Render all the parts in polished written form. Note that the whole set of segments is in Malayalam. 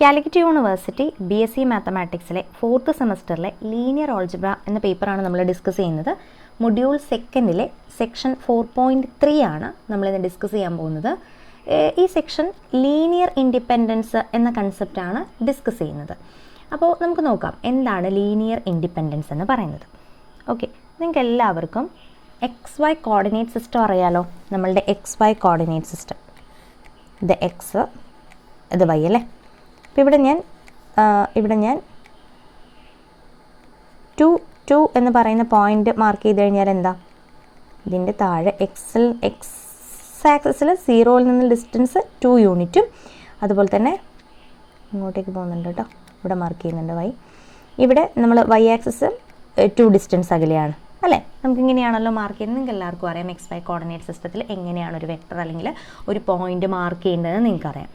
കാലിക്കറ്റ് യൂണിവേഴ്സിറ്റി BSc മാത്തമാറ്റിക്സിലെ 4th സെമസ്റ്ററിലെ ലീനിയർ ഓൾജിബ്ര എന്ന പേപ്പറാണ് നമ്മൾ ഡിസ്കസ് ചെയ്യുന്നത്. മൊഡ്യൂൾ 2 സെക്ഷൻ 4.3 ആണ് നമ്മളിന്ന് ഡിസ്കസ് ചെയ്യാൻ പോകുന്നത്. ഈ സെക്ഷൻ ലീനിയർ ഇൻഡിപെൻഡൻസ് എന്ന കൺസെപ്റ്റാണ് ഡിസ്കസ് ചെയ്യുന്നത്. അപ്പോൾ നമുക്ക് നോക്കാം എന്താണ് ലീനിയർ ഇൻഡിപെൻഡൻസ് എന്ന് പറയുന്നത്. ഓക്കെ, നിങ്ങൾക്ക് എല്ലാവർക്കും XY കോർഡിനേറ്റ് സിസ്റ്റം അറിയാലോ. നമ്മളുടെ XY കോർഡിനേറ്റ് സിസ്റ്റം, ഇത് X, ഇത് Y അല്ലേ. അപ്പോൾ ഇവിടെ ഞാൻ 2 എന്ന് പറയുന്ന പോയിന്റ് മാർക്ക് ചെയ്ത് കഴിഞ്ഞാൽ എന്താ, ഇതിൻ്റെ താഴെ എക്സ് ആക്സിസിൽ 0-ൽ നിന്ന് ഡിസ്റ്റൻസ് 2 യൂണിറ്റും അതുപോലെ തന്നെ ഇങ്ങോട്ടേക്ക് പോകുന്നുണ്ട് കേട്ടോ, ഇവിടെ മാർക്ക് ചെയ്യുന്നുണ്ട് Y. ഇവിടെ നമ്മൾ Y ആക്സിസ് 2 ഡിസ്റ്റൻസ് അകലെയാണ് അല്ലേ. നമുക്കിങ്ങനെയാണല്ലോ മാർക്ക് ചെയ്യുന്നത്. നിങ്ങൾക്ക് എല്ലാവർക്കും അറിയാം XY കോർഡിനേറ്റ് സിസ്റ്റത്തിൽ എങ്ങനെയാണ് ഒരു വെക്ടർ അല്ലെങ്കിൽ ഒരു പോയിന്റ് മാർക്ക് ചെയ്യേണ്ടതെന്ന് നിങ്ങൾക്കറിയാം.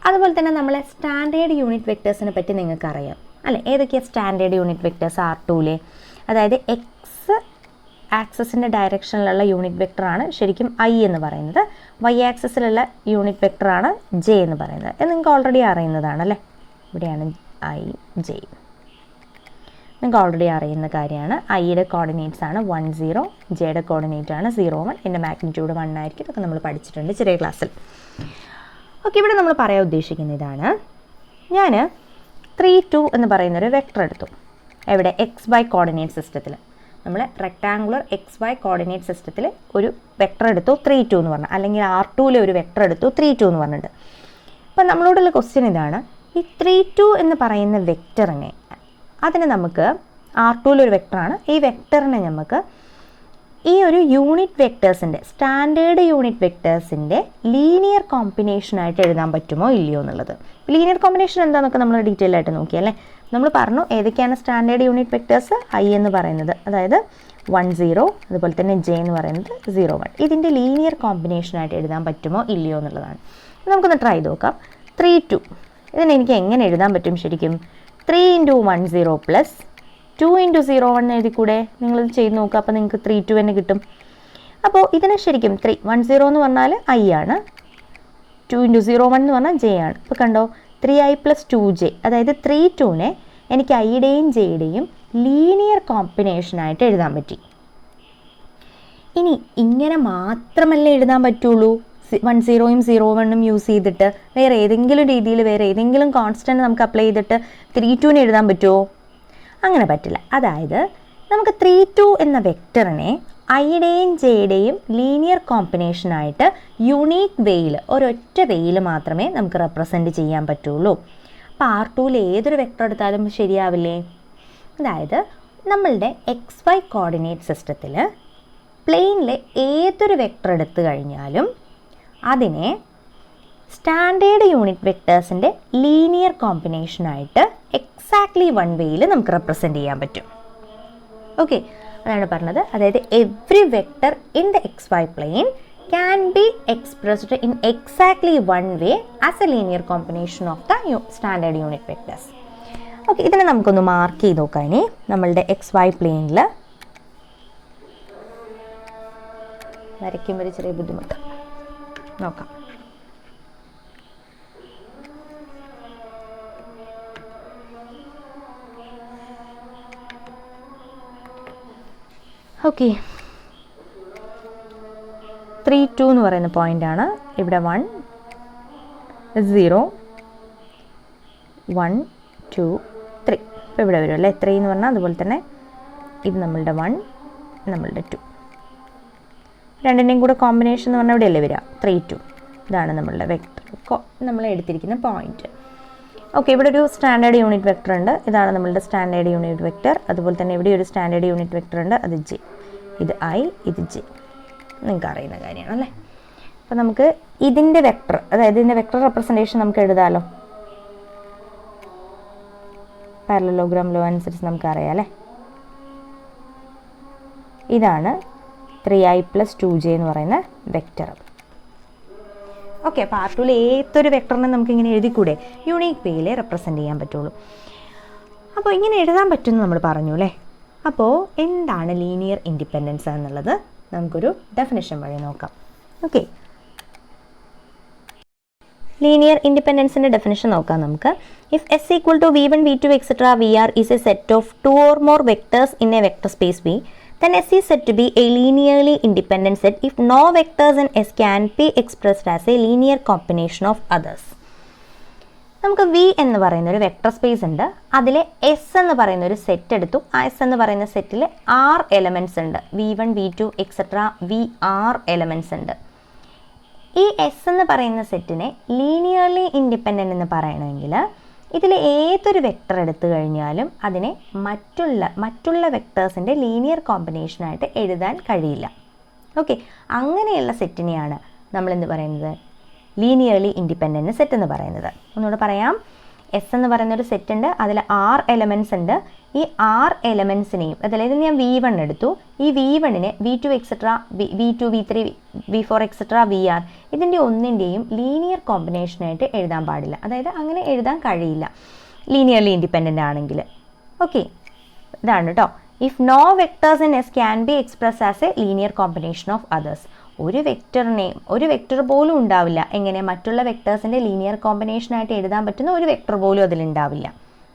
അതുപോലെ തന്നെ നമ്മളെ സ്റ്റാൻഡേർഡ് യൂണിറ്റ് വെക്ടേഴ്സിനെ പറ്റി നിങ്ങൾക്കറിയാം അല്ലേ. ഏതൊക്കെയാണ് സ്റ്റാൻഡേർഡ് യൂണിറ്റ് വെക്ടേഴ്സ്? R2-ലെ, അതായത് X ആക്സിസിൻ്റെ ഡയറക്ഷനിലുള്ള യൂണിറ്റ് വെക്ടറാണ് ശരിക്കും I എന്ന് പറയുന്നത്. Y ആക്സിസിലുള്ള യൂണിറ്റ് വെക്ടറാണ് J എന്ന് പറയുന്നത്. ഇത് നിങ്ങൾക്ക് ഓൾറെഡി അറിയുന്നതാണ് അല്ലേ. ഇവിടെയാണ് I, J. നിങ്ങൾക്ക് ഓൾറെഡി അറിയുന്ന കാര്യമാണ്. ഐയുടെ കോർഡിനേറ്റ്സ് ആണ് 1, 0, ജെയുടെ കോർഡിനേറ്റ് ആണ് 0, 1. ഇതിൻ്റെ മാഗ്നിറ്റ്യൂഡ് 1 ആയിരിക്കും. ഇതൊക്കെ നമ്മൾ പഠിച്ചിട്ടുണ്ട് ചെറിയ ക്ലാസ്സിൽ. ഓക്കെ, ഇവിടെ നമ്മൾ പറയാൻ ഉദ്ദേശിക്കുന്ന ഇതാണ്. ഞാൻ 3, 2 എന്ന് പറയുന്നൊരു വെക്ടർ എടുത്തു. എവിടെ? XY കോർഡിനേറ്റ് സിസ്റ്റത്തിൽ. നമ്മൾ റെക്ടാങ്കുലർ XY കോർഡിനേറ്റ് സിസ്റ്റത്തിൽ ഒരു വെക്ടർ എടുത്തു 3, 2 എന്ന് പറഞ്ഞാൽ, അല്ലെങ്കിൽ R2-ലെ ഒരു വെക്ടർ എടുത്തു 3, 2 എന്ന് പറഞ്ഞിട്ട്. അപ്പം നമ്മളോടുള്ള ക്വസ്റ്റ്യൻ ഇതാണ്, ഈ 3, 2 എന്ന് പറയുന്ന വെക്ടറിനെ, അതിന് നമുക്ക് R2-ലൊരു വെക്ടറാണ്, ഈ വെക്ടറിനെ നമുക്ക് ഈ ഒരു യൂണിറ്റ് വെക്ടേഴ്സിൻ്റെ, സ്റ്റാൻഡേർഡ് യൂണിറ്റ് വെക്ടേഴ്സിൻ്റെ ലീനിയർ കോമ്പിനേഷനായിട്ട് എഴുതാൻ പറ്റുമോ ഇല്ലയോ എന്നുള്ളത്. ലീനിയർ കോമ്പിനേഷൻ എന്താണെന്നൊക്കെ നമ്മൾ ഡീറ്റെയിൽ ആയിട്ട് നോക്കിയല്ലേ. നമ്മൾ പറഞ്ഞു ഏതൊക്കെയാണ് സ്റ്റാൻഡേർഡ് യൂണിറ്റ് വെക്ടേഴ്സ്. I എന്ന് പറയുന്നത്, അതായത് 1, 0, അതുപോലെ തന്നെ J എന്ന് പറയുന്നത് 0, 1. ഇതിൻ്റെ ലീനിയർ കോമ്പിനേഷനായിട്ട് എഴുതാൻ പറ്റുമോ ഇല്ലയോ എന്നുള്ളതാണ്. നമുക്കൊന്ന് ട്രൈ ചെയ്ത് നോക്കാം. 3, 2 ഇതിന് എനിക്ക് എങ്ങനെ എഴുതാൻ പറ്റും ശരിക്കും? 3 × 1, 0 പ്ലസ് 2 × 0, 1 എഴുതി കൂടെ. നിങ്ങളിത് ചെയ്ത് നോക്കുക, അപ്പോൾ നിങ്ങൾക്ക് 3, 2 തന്നെ കിട്ടും. അപ്പോൾ ഇതിനെ ശരിക്കും 3, 1, 0 എന്ന് പറഞ്ഞാൽ I ആണ്, 2 × 0, 1 എന്ന് പറഞ്ഞാൽ J ആണ്. ഇപ്പോൾ കണ്ടോ, 3I + 2J, അതായത് 3, 2നെ എനിക്ക് ഐയുടെയും ജെയുടെയും ലീനിയർ കോമ്പിനേഷനായിട്ട് എഴുതാൻ പറ്റി. ഇനി ഇങ്ങനെ മാത്രമല്ലേ എഴുതാൻ പറ്റുള്ളൂ? 1, 0-ഉം 0, 1-ഉം യൂസ് ചെയ്തിട്ട് വേറെ ഏതെങ്കിലും രീതിയിൽ വേറെ ഏതെങ്കിലും കോൺസ്റ്റൻറ്റ് നമുക്ക് അപ്ലൈ ചെയ്തിട്ട് 3, 2നെ എഴുതാൻ പറ്റുമോ? അങ്ങനെ പറ്റില്ല. അതായത് നമുക്ക് 3, 2 എന്ന വെക്ടറിനെ ഐയുടെയും ജെയുടെയും ലീനിയർ കോമ്പിനേഷനായിട്ട് യുണീക്ക് വേയിൽ, ഒരൊറ്റ വേയിൽ മാത്രമേ നമുക്ക് റെപ്രസെൻറ്റ് ചെയ്യാൻ പറ്റുള്ളൂ. അപ്പോൾ R2-ൽ ഏതൊരു വെക്ടർ എടുത്താലും ശരിയാവില്ലേ? അതായത് നമ്മളുടെ XY കോർഡിനേറ്റ് സിസ്റ്റത്തിൽ പ്ലെയിനിലെ ഏതൊരു വെക്ടർ എടുത്തു കഴിഞ്ഞാലും അതിനെ സ്റ്റാൻഡേർഡ് യൂണിറ്റ് വെക്ടേഴ്സിൻ്റെ ലീനിയർ കോമ്പിനേഷനായിട്ട് എക്സാക്ട്ലി 1 വേയിൽ നമുക്ക് റെപ്രസെൻറ്റ് ചെയ്യാൻ പറ്റും. ഓക്കെ, അതാണ് പറഞ്ഞത്. അതായത് every vector in the XY plane can be expressed in exactly 1 way as a linear combination of the standard unit vectors. Okay, ഇതിനെ നമുക്കൊന്ന് മാർക്ക് ചെയ്ത് നോക്കാം. ഇനി നമ്മളുടെ XY പ്ലെയിനിൽ വരയ്ക്കുമ്പോൾ ഒരു ചെറിയ ബുദ്ധിമുട്ട് നോക്കാം. ഓക്കെ, 3, 2 എന്ന് പറയുന്ന പോയിൻ്റാണ്. ഇവിടെ 1, 0, 1, 2, 3. ഇപ്പോൾ ഇവിടെ വരും അല്ലേ 3 എന്ന് പറഞ്ഞാൽ. അതുപോലെ തന്നെ ഇത് നമ്മളുടെ 1, നമ്മളുടെ 2, രണ്ടിൻ്റെയും കൂടെ കോമ്പിനേഷൻ എന്ന് പറഞ്ഞാൽ ഇവിടെയല്ലേ വരിക, 3, 2. ഇതാണ് നമ്മളുടെ വെക്ടർ, നമ്മൾ എടുത്തിരിക്കുന്ന പോയിന്റ്. ഓക്കെ, ഇവിടെ ഒരു സ്റ്റാൻഡേർഡ് യൂണിറ്റ് വെക്ടർ ഉണ്ട്. ഇതാണ് നമ്മളുടെ സ്റ്റാൻഡേർഡ് യൂണിറ്റ് വെക്ടർ. അതുപോലെ തന്നെ ഇവിടെ ഒരു സ്റ്റാൻഡേർഡ് യൂണിറ്റ് വെക്ടർ ഉണ്ട്, അത് J. ഇത് I, ഇത് J. നിങ്ങൾക്ക് അറിയുന്ന കാര്യമാണ് അല്ലേ. അപ്പോൾ നമുക്ക് ഇതിൻ്റെ വെക്ടർ, അതായത് ഇതിൻ്റെ വെക്ടർ റെപ്രസെൻറ്റേഷൻ നമുക്ക് എഴുതാമല്ലോ. പാരലലോഗ്രാം ലോ അനുസരിച്ച് നമുക്കറിയാം അല്ലേ. ഇതാണ് 3I + 2J എന്ന് പറയുന്ന വെക്ടർ. ഓക്കെ, അപ്പോൾ R2-ൽ ഏതൊരു വെക്ടറിനെ നമുക്ക് ഇങ്ങനെ എഴുതിക്കൂടെ? യൂണീക്ക് വേയിലേ റെപ്രസെൻറ്റ് ചെയ്യാൻ പറ്റുള്ളൂ. അപ്പോൾ ഇങ്ങനെ എഴുതാൻ പറ്റുമെന്ന് നമ്മൾ പറഞ്ഞു അല്ലേ. അപ്പോൾ എന്താണ് ലീനിയർ ഇൻഡിപെൻഡൻസ് എന്നുള്ളത് നമുക്കൊരു ഡെഫിനിഷൻ വഴി നോക്കാം. ഓക്കെ, ലീനിയർ ഇൻഡിപെൻഡൻസിൻ്റെ ഡെഫിനിഷൻ നോക്കാം നമുക്ക്. If S equal to V one V two etcetera V R is a set of 2 or more vectors in a vector space V, then S is said to be a linearly independent set if no vectors in S can be expressed as a linear combination of others. നമുക്ക് വി എന്ന് പറയുന്ന ഒരു വെക്ടർ സ്പേസ് ഉണ്ട്, അതിൽ എസ് എന്ന് പറയുന്ന ഒരു സെറ്റ് എടുത്തു. ആ എസ് എന്ന് പറയുന്ന സെറ്റിൽ 6 എലമെൻറ്റ്സ് ഉണ്ട്. V1 V two etcetera V 6 elements ഉണ്ട്. ഈ എസ് എന്ന് പറയുന്ന സെറ്റിനെ ലീനിയർലി ഇൻഡിപെൻഡൻ്റ് എന്ന് പറയണമെങ്കിൽ ഇതിൽ ഏതൊരു വെക്ടർ എടുത്തു കഴിഞ്ഞാലും അതിനെ മറ്റുള്ള വെക്ടേഴ്സിൻ്റെ ലീനിയർ കോമ്പിനേഷനായിട്ട് എഴുതാൻ കഴിയില്ല. ഓക്കെ, അങ്ങനെയുള്ള സെറ്റിനെയാണ് നമ്മളെന്ത് പറയുന്നത്? ലീനിയർലി ഇൻഡിപെൻഡൻറ്റ് സെറ്റ് എന്ന് പറയുന്നത്. ഒന്നുകൂടെ പറയാം. എസ് എന്ന് പറയുന്നൊരു സെറ്റ് ഉണ്ട്, അതിൽ 6 എലമെൻറ്റ്സ് ഉണ്ട്. ഈ 6 എലമെൻറ്റ്സിനെയും, അതായത് ഞാൻ വി1 എടുത്തു, ഈ വി1നെ വി2 etcetera വി2 V3 വി4 etcetera V R ഇതിൻ്റെ ഒന്നിൻ്റെയും ലീനിയർ കോമ്പിനേഷനായിട്ട് എഴുതാൻ പാടില്ല. അതായത് അങ്ങനെ എഴുതാൻ കഴിയില്ല ലീനിയർലി ഇൻഡിപെൻഡൻ്റ് ആണെങ്കിൽ. ഓക്കെ, ഇതാണ് കേട്ടോ. If no vectors in S can be express as a linear combination of others. ഒരു വെക്ടർ പോലും ഉണ്ടാവില്ല എങ്ങനെ മറ്റുള്ള വെക്ടേഴ്സിൻ്റെ ലീനിയർ കോമ്പിനേഷനായിട്ട് എഴുതാൻ പറ്റുന്ന ഒരു വെക്ടർ പോലും അതിലുണ്ടാവില്ല.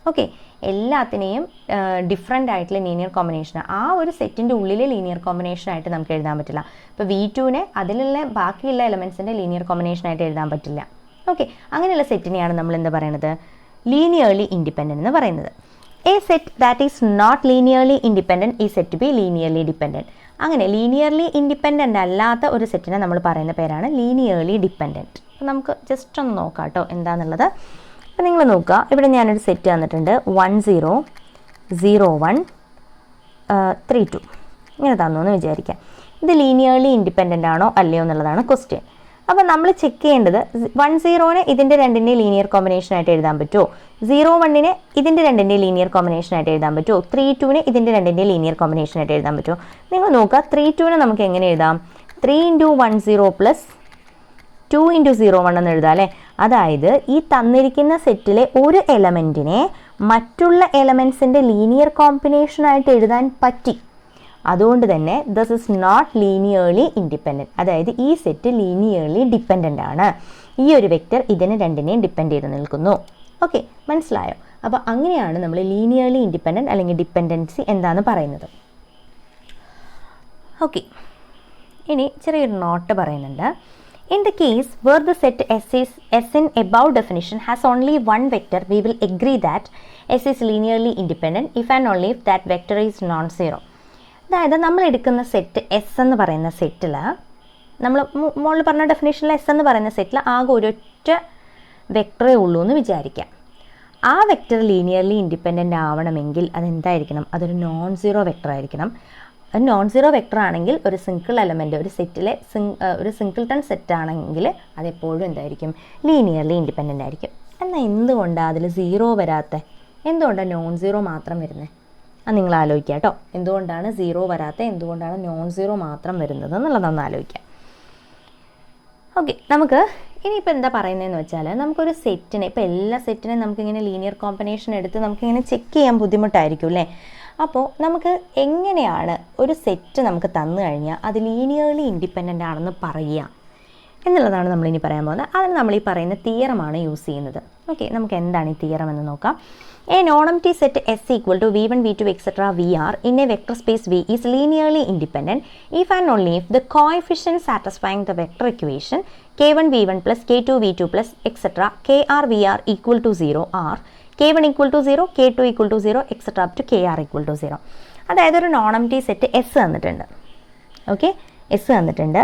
ഓക്കെ, എല്ലാത്തിനെയും ഡിഫറെൻ്റ് ആയിട്ടുള്ള ലീനിയർ കോമ്പിനേഷൻ, ആ ഒരു സെറ്റിൻ്റെ ഉള്ളിൽ ലീനിയർ കോമ്പിനേഷനായിട്ട് നമുക്ക് എഴുതാൻ പറ്റില്ല. ഇപ്പോൾ വി2നെ അതിലുള്ള ബാക്കിയുള്ള എലമെൻറ്റ്സിൻ്റെ ലീനിയർ കോമ്പിനേഷനായിട്ട് എഴുതാൻ പറ്റില്ല. ഓക്കെ, അങ്ങനെയുള്ള സെറ്റിനെയാണ് നമ്മൾ എന്താ പറയുന്നത്? ലീനിയർലി ഇൻഡിപെൻഡൻ്റ് എന്ന് പറയുന്നത്. A set that is not linearly independent ഈ സെറ്റ് ബി ലീനിയർലി ഡിപെൻഡൻറ്റ്. അങ്ങനെ ലീനിയർലി ഇൻഡിപെൻഡൻ്റ് അല്ലാത്ത ഒരു സെറ്റിനെ നമ്മൾ പറയുന്ന പേരാണ് ലീനിയർലി ഡിപെൻഡൻറ്റ്. അപ്പോൾ നമുക്ക് ജസ്റ്റ് ഒന്ന് നോക്കാം കേട്ടോ എന്താണെന്നുള്ളത്. അപ്പോൾ നിങ്ങൾ നോക്കുക, ഇവിടെ ഞാനൊരു സെറ്റ് തന്നിട്ടുണ്ട് 1 0 0 1 3 2 ഇങ്ങനെ തന്നു എന്ന് വിചാരിക്കാം. ഇത് ലീനിയർലി ഇൻഡിപെൻഡൻ്റ് ആണോ അല്ലയോ എന്നുള്ളതാണ് ക്വസ്റ്റ്യൻ. അപ്പോൾ നമ്മൾ ചെക്ക് ചെയ്യേണ്ടത് 1 0നെ ഇതിൻ്റെ രണ്ടിൻ്റെയും ലീനിയർ കോമ്പിനേഷനായിട്ട് എഴുതാൻ പറ്റുമോ, 0 1നെ ഇതിൻ്റെ രണ്ടിൻ്റെയും ലീനിയർ കോമ്പിനേഷനായിട്ട് എഴുതാൻ പറ്റുമോ, 3 2നെ ഇതിൻ്റെ രണ്ടിൻ്റെയും ലീനിയർ കോമ്പിനേഷനായിട്ട് എഴുതാൻ പറ്റുമോ? നിങ്ങൾ നോക്കുക, 3 2നെ നമുക്ക് എങ്ങനെ എഴുതാം? 3 × 1 0 + 2 × 0 1 എന്ന് എഴുതാം അല്ലേ. അതായത് ഈ തന്നിരിക്കുന്ന സെറ്റിലെ ഒരു എലമെൻറ്റിനെ മറ്റുള്ള എലമെൻറ്റ്സിൻ്റെ ലീനിയർ കോമ്പിനേഷനായിട്ട് എഴുതാൻ പറ്റി. അതുകൊണ്ട് തന്നെ this is not linearly independent. അതായത് ഈ സെറ്റ് ലീനിയർലി ഡിപ്പെൻഡൻ്റ് ആണ്. ഈ ഒരു വെക്റ്റർ ഇതിനെ രണ്ടിനെയും ഡിപ്പെൻഡ് ചെയ്ത് നിൽക്കുന്നു. ഓക്കെ, മനസ്സിലായോ? അപ്പോൾ അങ്ങനെയാണ് നമ്മൾ ലീനിയർലി ഇൻഡിപെൻഡൻറ്റ് അല്ലെങ്കിൽ ഡിപ്പെൻഡൻസി എന്താണെന്ന് പറയുന്നത്. ഓക്കെ, ഇനി ചെറിയൊരു നോട്ട് പറയുന്നുണ്ട്. In the case where the set S in above definition has only one vector, we will agree that S is linearly independent if and only if that vector is non-zero. അതായത് നമ്മൾ എടുക്കുന്ന സെറ്റ് എസ് എന്ന് പറയുന്ന സെറ്റിൽ, നമ്മൾ മുകളിൽ പറഞ്ഞ ഡെഫിനേഷനിൽ എസ് എന്ന് പറയുന്ന സെറ്റിൽ ആകെ ഒരൊറ്റ വെക്ടറേ ഉള്ളൂ എന്ന് വിചാരിക്കാം. ആ വെക്ടർ ലീനിയർലി ഇൻഡിപെൻഡൻ്റ് ആവണമെങ്കിൽ അതെന്തായിരിക്കണം? അതൊരു നോൺ സീറോ വെക്ടർ ആയിരിക്കണം. ഒരു നോൺ സീറോ വെക്ടർ ആണെങ്കിൽ ഒരു സിംഗിൾ എലമെൻറ്റ് ഒരു സെറ്റിലെ ഒരു സിംഗിൾട്ടൺ സെറ്റ് ആണെങ്കിൽ അതെപ്പോഴും എന്തായിരിക്കും? ലീനിയർലി ഇൻഡിപെൻഡൻ്റ് ആയിരിക്കും. എന്നാൽ എന്തുകൊണ്ടാണ് അതിൽ സീറോ വരാത്തത്? എന്തുകൊണ്ടാണ് നോൺ സീറോ മാത്രം വരുന്നത്? അത് നിങ്ങൾ ആലോചിക്കുക കേട്ടോ. എന്തുകൊണ്ടാണ് സീറോ വരാത്തത്, എന്തുകൊണ്ടാണ് നോൺ സീറോ മാത്രം വരുന്നത് എന്നുള്ളതൊന്ന് ആലോചിക്കാം. ഓക്കെ, നമുക്ക് ഇനിയിപ്പോൾ എന്താ പറയുന്നതെന്ന് വെച്ചാൽ, നമുക്കൊരു സെറ്റിനെ, ഇപ്പോൾ എല്ലാ സെറ്റിനും നമുക്കിങ്ങനെ ലീനിയർ കോമ്പിനേഷൻ എടുത്ത് നമുക്കിങ്ങനെ ചെക്ക് ചെയ്യാൻ ബുദ്ധിമുട്ടായിരിക്കും അല്ലേ. അപ്പോൾ നമുക്ക് എങ്ങനെയാണ് ഒരു സെറ്റ് നമുക്ക് തന്നു കഴിഞ്ഞാൽ അത് ലീനിയർലി ഇൻഡിപെൻഡൻ്റ് ആണെന്ന് പറയുക എന്നുള്ളതാണ് നമ്മളിനി പറയാൻ പോകുന്നത്. അതിന് നമ്മൾ ഈ പറയുന്ന തിയറമാണ് യൂസ് ചെയ്യുന്നത്. ഓക്കെ, നമുക്ക് എന്താണ് ഈ തിയറം എന്ന് നോക്കാം. A non-empty set S equal to v1, v2, etc. vr in a vector space V is linearly independent if and only if the coefficients satisfying the vector equation k1 v1 plus k2 v2 plus etc. kr vr equal to 0 are k1 equal to 0, k2 equal to 0, etc. up to kr equal to 0. അതായത് ഒരു non-empty സെറ്റ് എസ് തന്നിട്ടുണ്ട്. ഓക്കെ, എസ് തന്നിട്ടുണ്ട്,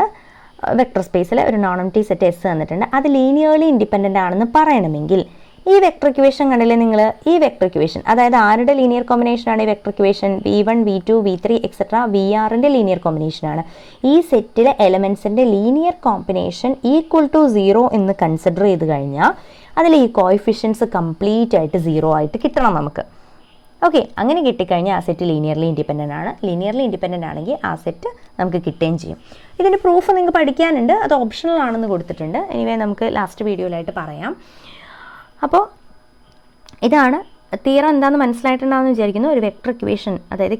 വെക്ടർ സ്പേസിൽ ഒരു non-empty സെറ്റ് എസ് തന്നിട്ടുണ്ട്. അത് ലീനിയർലി ഇൻഡിപെൻഡൻ്റ് ആണെന്ന് പറയണമെങ്കിൽ ഈ വെക്ടർ ഇക്വേഷൻ കണ്ടില്ലേ നിങ്ങൾ? ഈ വെക്ടർ ഇക്വേഷൻ അതായത് ആരുടെ ലീനിയർ കോമ്പിനേഷനാണ് ഈ vector equation? v1 v2 v3 etcetera vr-ൻ്റെ ലീനിയർ കോമ്പിനേഷനാണ്. ഈ സെറ്റിലെ എലമെൻറ്റ്സിൻ്റെ ലീനിയർ കോമ്പിനേഷൻ ഈക്വൽ ടു 0 എന്ന് കൺസിഡർ ചെയ്ത് കഴിഞ്ഞാൽ അതിൽ ഈ കോഎഫിഷ്യൻസ് കംപ്ലീറ്റ് ആയിട്ട് 0 ആയിട്ട് കിട്ടണം നമുക്ക്. ഓക്കെ, അങ്ങനെ കിട്ടിക്കഴിഞ്ഞാൽ ആ സെറ്റ് ലീനിയർലി ഇൻഡിപെൻഡൻ്റ് ആണ്. ലീനിയർലി ഇൻഡിപെൻഡൻ്റ് ആണെങ്കിൽ ആ സെറ്റ് നമുക്ക് കിട്ടുകയും ചെയ്യും. ഇതിൻ്റെ പ്രൂഫ് നിങ്ങൾക്ക് പഠിക്കാനുണ്ട്, അത് ഓപ്ഷണൽ ആണെന്ന് കൊടുത്തിട്ടുണ്ട്. എനിവേ നമുക്ക് ലാസ്റ്റ് വീഡിയോയിലായിട്ട് പറയാം. അപ്പോൾ ഇതാണ് തിയറം എന്താണെന്ന് മനസ്സിലായിട്ടുണ്ടാകുമെന്ന് വിചാരിക്കുന്നു. ഒരു വെക്ടർ ഇക്വേഷൻ, അതായത്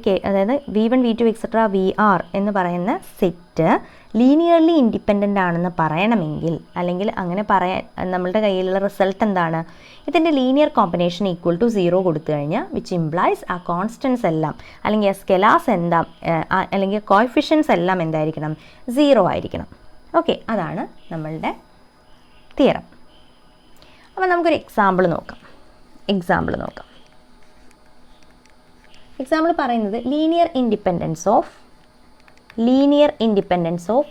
v1 v2 എക്സെട്ര vr എന്ന് പറയുന്ന സെറ്റ് ലീനിയർലി ഇൻഡിപെൻഡൻ്റ് ആണെന്ന് പറയണമെങ്കിൽ, അല്ലെങ്കിൽ അങ്ങനെ നമ്മളുടെ കയ്യിലുള്ള റിസൾട്ട് എന്താണ്, ഇതിൻ്റെ ലീനിയർ കോമ്പിനേഷൻ ഈക്വൽ ടു 0 കൊടുത്തു കഴിഞ്ഞാൽ വിച്ച് ഇംപ്ലൈസ് ആ കോൺസ്റ്റൻസ് എല്ലാം അല്ലെങ്കിൽ ആ സ്കെലാസ് എല്ലാം അല്ലെങ്കിൽ കോഎഫിഷ്യൻസ് എല്ലാം എന്തായിരിക്കണം, 0 ആയിരിക്കണം. ഓക്കെ, അതാണ് നമ്മളുടെ തിയറം. അപ്പോൾ നമുക്കൊരു എക്സാമ്പിൾ നോക്കാം. എക്സാമ്പിൾ പറയുന്നത് linear independence of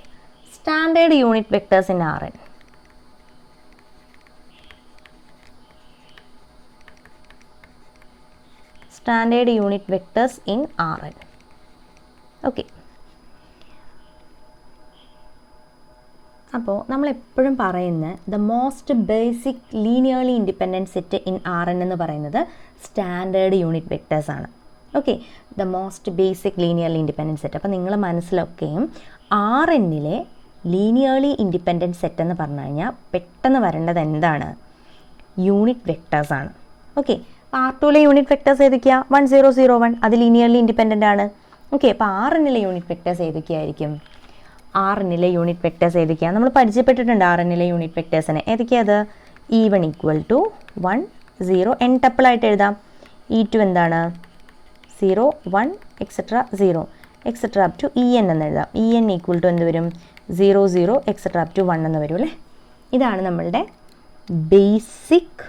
standard unit vectors in Rn. Standard unit vectors in Rn. Okay, അപ്പോൾ നമ്മളെപ്പോഴും പറയുന്ന the most basic linearly independent set in Rn എന്ന് പറയുന്നത് സ്റ്റാൻഡേർഡ് യൂണിറ്റ് വെക്ടേഴ്സാണ്. Okay, the most basic linearly independent set. അപ്പോൾ നിങ്ങൾ മനസ്സിലൊക്കെയും Rnലെ ലീനിയർലി ഇൻഡിപെൻഡൻറ്റ് സെറ്റ് എന്ന് പറഞ്ഞു കഴിഞ്ഞാൽ പെട്ടെന്ന് വരേണ്ടത് എന്താണ്, യൂണിറ്റ് വെക്ടേഴ്സാണ്. ഓക്കെ, R2ലെ യൂണിറ്റ് വെക്ടേഴ്സ് ഏതൊക്കെയാണ്, 1 0 0 1, അത് ലീനിയർലി ഇൻഡിപെൻഡൻ്റ് ആണ്. ഓക്കെ, അപ്പോൾ Rnലെ യൂണിറ്റ് വെക്ടേഴ്സ് ഏതൊക്കെയായിരിക്കും, Rnലെ യൂണിറ്റ് വെക്ടേഴ്സ് ഏതൊക്കെയാണ്, നമ്മൾ പരിചയപ്പെട്ടിട്ടുണ്ട് Rnലെ യൂണിറ്റ് വെക്ടേഴ്സിനെ. ഏതൊക്കെയാണ്, E1 = 1 0, n ടപ്പിളായിട്ട് എഴുതാം. E2 എന്താണ്, 0 1 etcetera 0 etcetera up to En എന്ന് എഴുതാം. En = എന്ത് വരും, 0 0 എക്സെട്ര അപ് ടു 1 എന്ന് വരും അല്ലേ. ഇതാണ് നമ്മളുടെ basic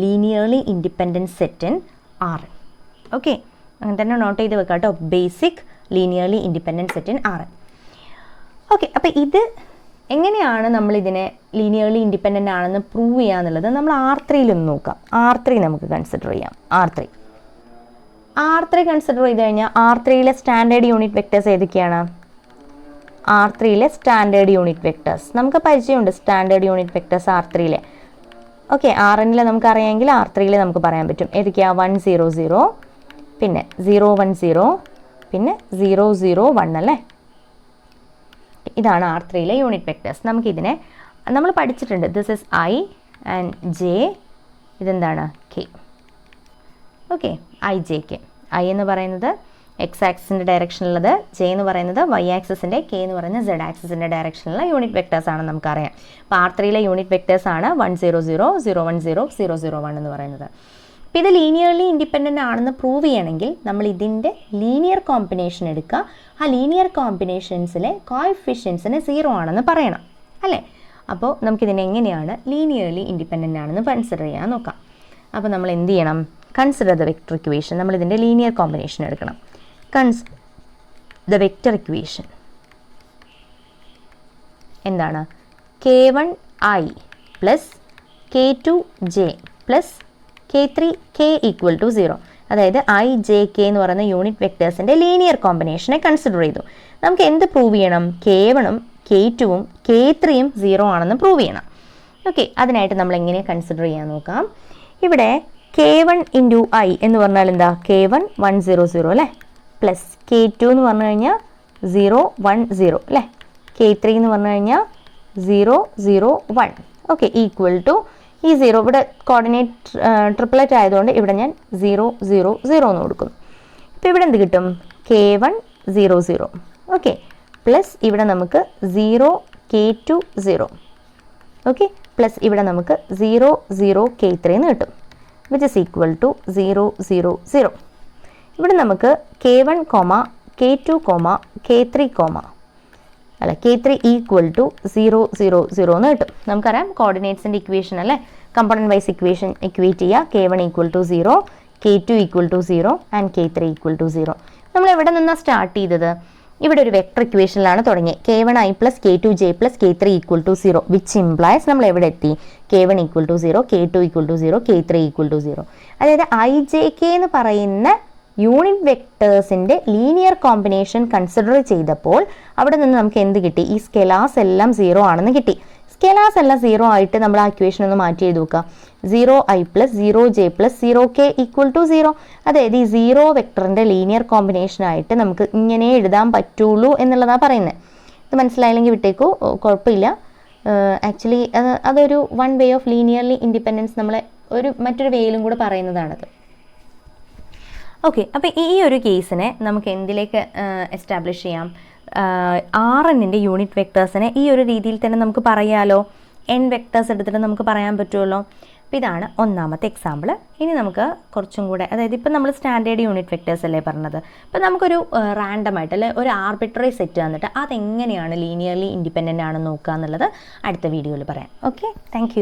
linearly independent set in Rn. Okay, അങ്ങനെ തന്നെ നോട്ട് ചെയ്ത് വെക്കാം കേട്ടോ, basic linearly independent set in Rn. Okay, അപ്പോൾ ഇത് എങ്ങനെയാണ് നമ്മളിതിനെ ലീനിയർലി ഇൻഡിപെൻഡൻ്റ് ആണെന്ന് പ്രൂവ് ചെയ്യുക എന്നുള്ളത് നമ്മൾ R3 നോക്കാം. R3 നമുക്ക് കൺസിഡർ ചെയ്യാം. R3 കൺസിഡർ ചെയ്ത് കഴിഞ്ഞാൽ R3ലെ സ്റ്റാൻഡേർഡ് യൂണിറ്റ് വെക്ടേഴ്സ് ഏതൊക്കെയാണ്, R3ലെ സ്റ്റാൻഡേർഡ് യൂണിറ്റ് വെക്ടേഴ്സ് നമുക്ക് പരിചയമുണ്ട്. സ്റ്റാൻഡേർഡ് യൂണിറ്റ് വെക്ടേഴ്സ് R3ലെ. ഓക്കെ, Rnലെ നമുക്കറിയാമെങ്കിൽ R3ലെ നമുക്ക് പറയാൻ പറ്റും. ഏതൊക്കെയാണ്, 1 0 0, പിന്നെ 0 1 0, പിന്നെ 0 0 1 അല്ലേ. ഇതാണ് R3ലെ യൂണിറ്റ് വെക്ടേഴ്സ്. നമുക്കിതിനെ നമ്മൾ പഠിച്ചിട്ടുണ്ട്. This is I and J, ഇതെന്താണ് K. Okay, I J K. I എന്ന് പറയുന്നത് എക്സ് ആക്സിസിൻ്റെ ഡയറക്ഷനിലുള്ളത്, J എന്ന് പറയുന്നത് Y ആക്സിസിൻ്റെ, K എന്ന് പറയുന്നത് Z ആക്സിസിൻ്റെ ഡയറക്ഷനിലുള്ള യൂണിറ്റ് വെക്ടേഴ്സ് ആണെന്ന് നമുക്കറിയാം. അപ്പോൾ R3ലെ യൂണിറ്റ് വെക്ടേഴ്സ് ആണ് 1 0 0 0 1 0 0 0 1 എന്ന് പറയുന്നത്. അപ്പോൾ ഇത് ലീനിയർലി ഇൻഡിപെൻഡൻ്റ് ആണെന്ന് പ്രൂവ് ചെയ്യണമെങ്കിൽ നമ്മൾ ഇതിൻ്റെ ലീനിയർ കോമ്പിനേഷൻ എടുക്കുക. ആ ലീനിയർ കോമ്പിനേഷൻസിലെ കോഎഫിഷ്യൻസിന് 0 ആണെന്ന് പറയണം അല്ലേ. അപ്പോൾ നമുക്കിതിനെ എങ്ങനെയാണ് ലീനിയർലി ഇൻഡിപെൻഡൻ്റ് ആണെന്ന് കൺസിഡർ ചെയ്യാൻ നോക്കാം. അപ്പോൾ നമ്മൾ എന്ത് ചെയ്യണം, കൺസിഡർ ദ വെക്ടർ ഇക്വേഷൻ. നമ്മൾ ഇതിൻ്റെ ലീനിയർ കോമ്പിനേഷൻ എടുക്കണം. ദ വെക്ടർ ഇക്വേഷൻ എന്താണ്, k1i plus k2j plus k3k = 0. അതായത് I J K എന്ന് പറയുന്ന യൂണിറ്റ് വെക്ടേഴ്സിൻ്റെ ലീനിയർ കോമ്പിനേഷനെ കൺസിഡർ ചെയ്തു. നമുക്ക് എന്ത് പ്രൂവ് ചെയ്യണം, K1ഉം K2ഉം K3യും 0 ആണെന്ന് പ്രൂവ് ചെയ്യണം. ഓക്കെ, അതിനായിട്ട് നമ്മൾ എങ്ങനെ കൺസിഡർ ചെയ്യാൻ നോക്കാം. ഇവിടെ K1 × I എന്ന് പറഞ്ഞാൽ എന്താ, K1 1 0 0 അല്ലേ, പ്ലസ് K2 എന്ന് പറഞ്ഞു കഴിഞ്ഞാൽ 0 1 0 അല്ലേ, K3 എന്ന് പറഞ്ഞു കഴിഞ്ഞാൽ 0 0 1. ഓക്കെ, ഈക്വൽ ടു ഈ 0 ഇവിടെ കോർഡിനേറ്റ് ട്രിപ്ലറ്റ് ആയതുകൊണ്ട് ഇവിടെ ഞാൻ 0 0 0 എന്ന് കൊടുക്കും. ഇപ്പോൾ ഇവിടെ എന്ത് കിട്ടും, K1 0 0. ഓക്കെ, പ്ലസ് ഇവിടെ നമുക്ക് 0 K2 0. ഓക്കെ, പ്ലസ് ഇവിടെ നമുക്ക് 0 0 K3 എന്ന് കിട്ടും, വിച്ച് ഇസ് ഈക്വൽ ടു 0 0 0. ഇവിടെ നമുക്ക് K1, K2, K3, K3 equal to 0 0 0 എന്ന് കിട്ടും. നമുക്കറിയാം കോർഡിനേറ്റ്സിൻ്റെ ഇക്വേഷൻ അല്ലേ, കമ്പോണൻറ്റ് വൈസ് ഇക്വേഷൻ ഇക്വേറ്റ് ചെയ്യുക. K1 = 0, K2 = 0 and K3 = 0. നമ്മൾ എവിടെ നിന്നാണ് സ്റ്റാർട്ട് ചെയ്തത്, ഇവിടെ ഒരു വെക്ടർ ഇക്വേഷനിലാണ് തുടങ്ങി. K1i plus K2j plus K3 = 0, which implies നമ്മൾ എവിടെ എത്തി, K1 = 0, K2 = 0, K3 = 0. അതായത് I J K എന്ന് പറയുന്ന യൂണിറ്റ് വെക്ടേഴ്സിൻ്റെ ലീനിയർ കോമ്പിനേഷൻ കൺസിഡർ ചെയ്തപ്പോൾ അവിടെ നിന്ന് നമുക്ക് എന്ത് കിട്ടി, ഈ സ്കെലാസ് എല്ലാം 0 ആണെന്ന് കിട്ടി. സ്കെലാസ് എല്ലാം 0 ആയിട്ട് നമ്മൾ ആ ഇക്വേഷൻ ഒന്ന് മാറ്റി എഴുതി നോക്കുക. 0i plus 0j plus 0k = 0. അതായത് ഈ 0 വെക്ടറിൻ്റെ ലീനിയർ കോമ്പിനേഷനായിട്ട് നമുക്ക് ഇങ്ങനെ എഴുതാൻ പറ്റുള്ളൂ എന്നുള്ളതാണ് പറയുന്നത്. ഇത് മനസ്സിലായില്ലെങ്കിൽ വിട്ടേക്കൂ, കുഴപ്പമില്ല. ആക്ച്വലി അതൊരു one way of linearly independence നമ്മളെ മറ്റൊരു വേയിലും കൂടെ പറയുന്നതാണത്. ഓക്കെ, അപ്പോൾ ഈ ഒരു കേസിനെ നമുക്ക് എന്തിലേക്ക് എസ്റ്റാബ്ലിഷ് ചെയ്യാം? Rnൻ്റെ യൂണിറ്റ് വെക്ടേഴ്സിനെ ഈ ഒരു രീതിയിൽ തന്നെ നമുക്ക് പറയാലോ. n വെക്ടേഴ്സ് എടുത്തിട്ട് നമുക്ക് പറയാൻ പറ്റുമല്ലോ. അപ്പോൾ ഇതാണ് ഒന്നാമത്തെ എക്സാമ്പിൾ. ഇനി നമുക്ക് കുറച്ചും കൂടെ, അതായത് ഇപ്പം നമ്മൾ സ്റ്റാൻഡേർഡ് യൂണിറ്റ് വെക്ടേഴ്സ് അല്ലേ പറഞ്ഞത്. അപ്പോൾ നമുക്കൊരു റാൻഡം ആയിട്ട് അല്ലെ ഒരു ആർബിട്രറി സെറ്റ് തന്നിട്ട് അതെങ്ങനെയാണ് ലീനിയർലി ഇൻഡിപെൻഡൻ്റ് ആണെന്ന് നോക്കുക എന്നുള്ളത് അടുത്ത വീഡിയോയിൽ പറയാം. Okay, thank